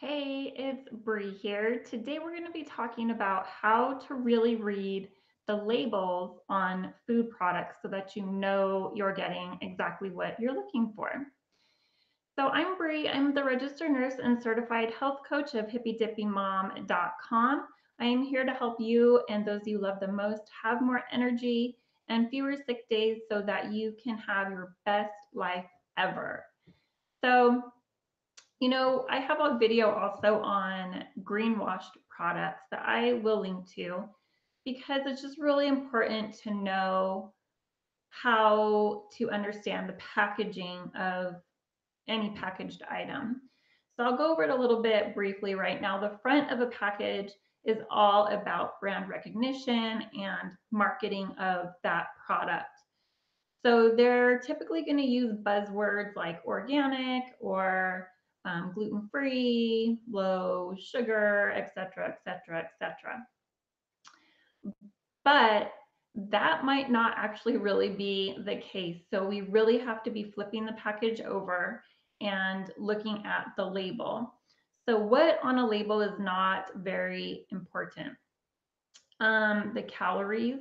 Hey, it's Bree here. Today we're going to be talking about how to really read the labels on food products so that you know you're getting exactly what you're looking for. So I'm Bree. I'm the registered nurse and certified health coach of hippydippymom.com. I am here to help you and those you love the most have more energy and fewer sick days so that you can have your best life ever. So I have a video also on greenwashed products that I will link to because it's just really important to know how to understand the packaging of any packaged item. So I'll go over it a little bit briefly right now. The front of a package is all about brand recognition and marketing of that product. So they're typically going to use buzzwords like organic or gluten-free, low sugar, et cetera, et cetera, et cetera. But that might not actually really be the case. So we really have to be flipping the package over and looking at the label. So what on a label is not very important? The calories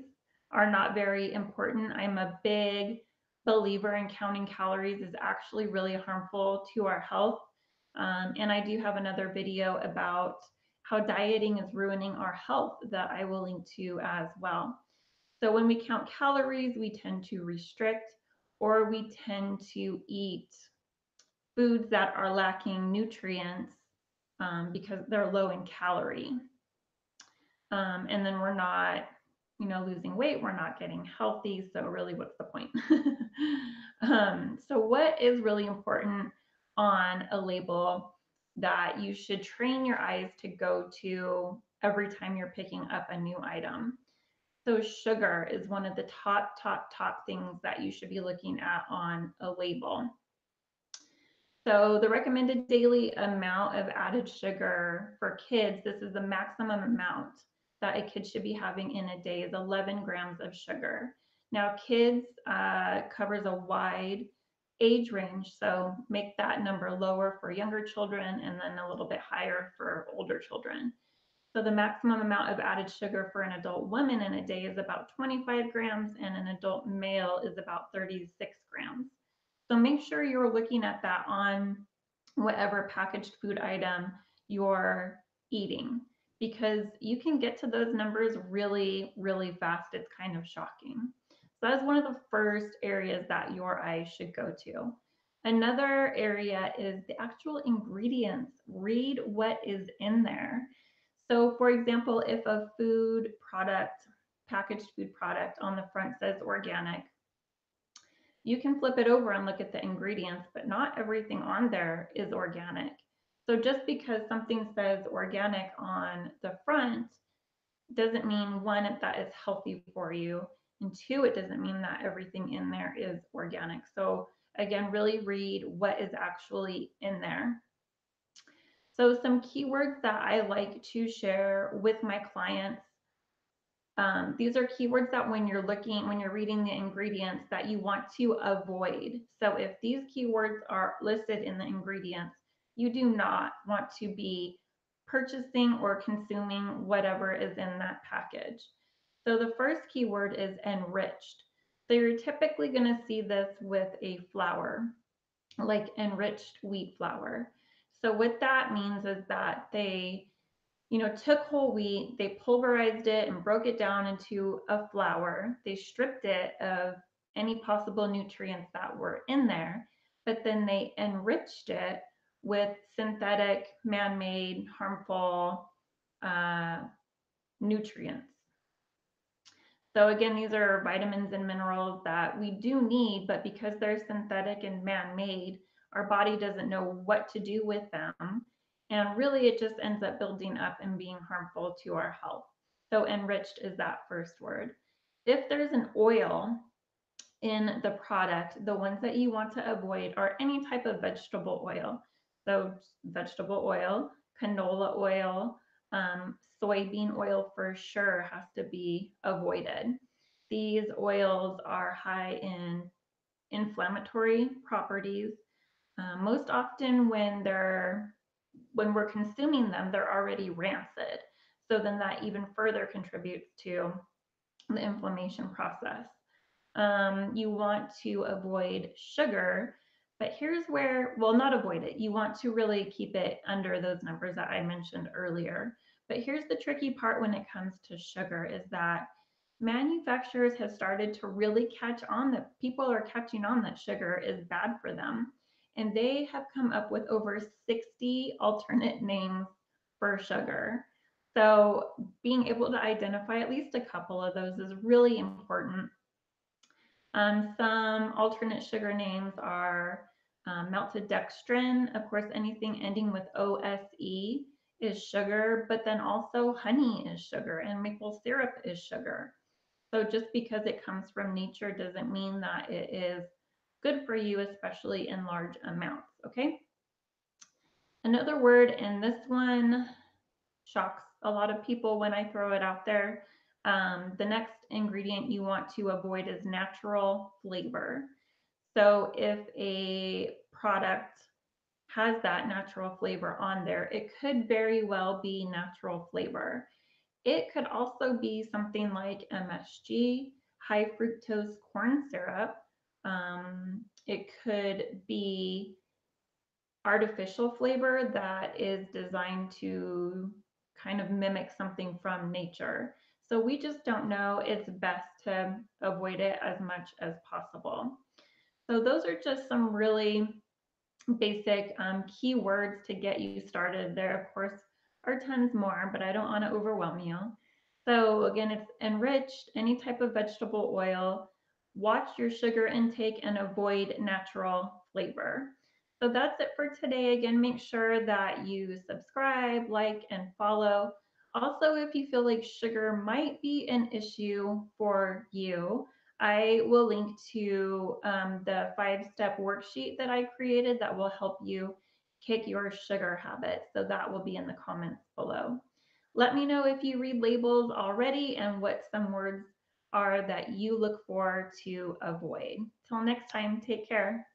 are not very important. I'm a big believer in counting calories is actually really harmful to our health. And I do have another video about how dieting is ruining our health that I will link to as well. So when we count calories, we tend to restrict or we tend to eat foods that are lacking nutrients because they're low in calorie. And then we're not, losing weight, we're not getting healthy. So really, what's the point? So what is really important on a label that you should train your eyes to go to every time you're picking up a new item? So sugar is one of the top things that you should be looking at on a label. So the recommended daily amount of added sugar for kids, this is the maximum amount that a kid should be having in a day is 11 grams of sugar. Now kids covers a wide age range, so make that number lower for younger children and then a little bit higher for older children. So the maximum amount of added sugar for an adult woman in a day is about 25 grams and an adult male is about 36 grams. So make sure you're looking at that on whatever packaged food item you're eating because you can get to those numbers really, really fast. It's kind of shocking. So that's one of the first areas that your eyes should go to. Another area is the actual ingredients. Read what is in there. So, for example, if a food product, packaged food product on the front says organic, you can flip it over and look at the ingredients, but not everything on there is organic. So just because something says organic on the front doesn't mean one, that it's healthy for you, and two, it doesn't mean that everything in there is organic. So again, really read what is actually in there. So some keywords that I like to share with my clients, these are keywords that when you're reading the ingredients that you want to avoid. So if these keywords are listed in the ingredients, you do not want to be purchasing or consuming whatever is in that package. So the first keyword is enriched. So you're typically going to see this with a flour, like enriched wheat flour. So what that means is that they took whole wheat, they pulverized it and broke it down into a flour. They stripped it of any possible nutrients that were in there, but then they enriched it with synthetic, man-made, harmful uh, nutrients. So again, these are vitamins and minerals that we do need, but because they're synthetic and man-made, our body doesn't know what to do with them. And really, it just ends up building up and being harmful to our health. So enriched is that first word. If there's an oil in the product, the ones that you want to avoid are any type of vegetable oil. So vegetable oil, canola oil, soybean oil for sure has to be avoided. These oils are high in inflammatory properties. Most often when they're when we're consuming them, they're already rancid. So then that even further contributes to the inflammation process. You want to avoid sugar, but here's where, well, not avoid it. You want to really keep it under those numbers that I mentioned earlier. But here's the tricky part when it comes to sugar is that manufacturers have started to really catch on that people are catching on that sugar is bad for them. And they have come up with over 60 alternate names for sugar. So being able to identify at least a couple of those is really important. Some alternate sugar names are maltodextrin. Of course, anything ending with OSE is sugar, but then also honey is sugar and maple syrup is sugar. So just because it comes from nature doesn't mean that it is good for you, especially in large amounts. Okay. Another word, and this one shocks a lot of people when I throw it out there. The next ingredient you want to avoid is natural flavor. So if a product has that natural flavor on there, it could very well be natural flavor. It could also be something like MSG, high fructose corn syrup. It could be artificial flavor that is designed to kind of mimic something from nature. So we just don't know. It's best to avoid it as much as possible. So those are just some really basic keywords to get you started. There, of course, are tons more, but I don't want to overwhelm you. So again, it's enriched, any type of vegetable oil, watch your sugar intake and avoid natural flavor. So that's it for today. Again, make sure that you subscribe, like, and follow. Also, if you feel like sugar might be an issue for you, I will link to the 5-step worksheet that I created that will help you kick your sugar habit. So that will be in the comments below. Let me know if you read labels already and what some words are that you look for to avoid. Till next time, take care.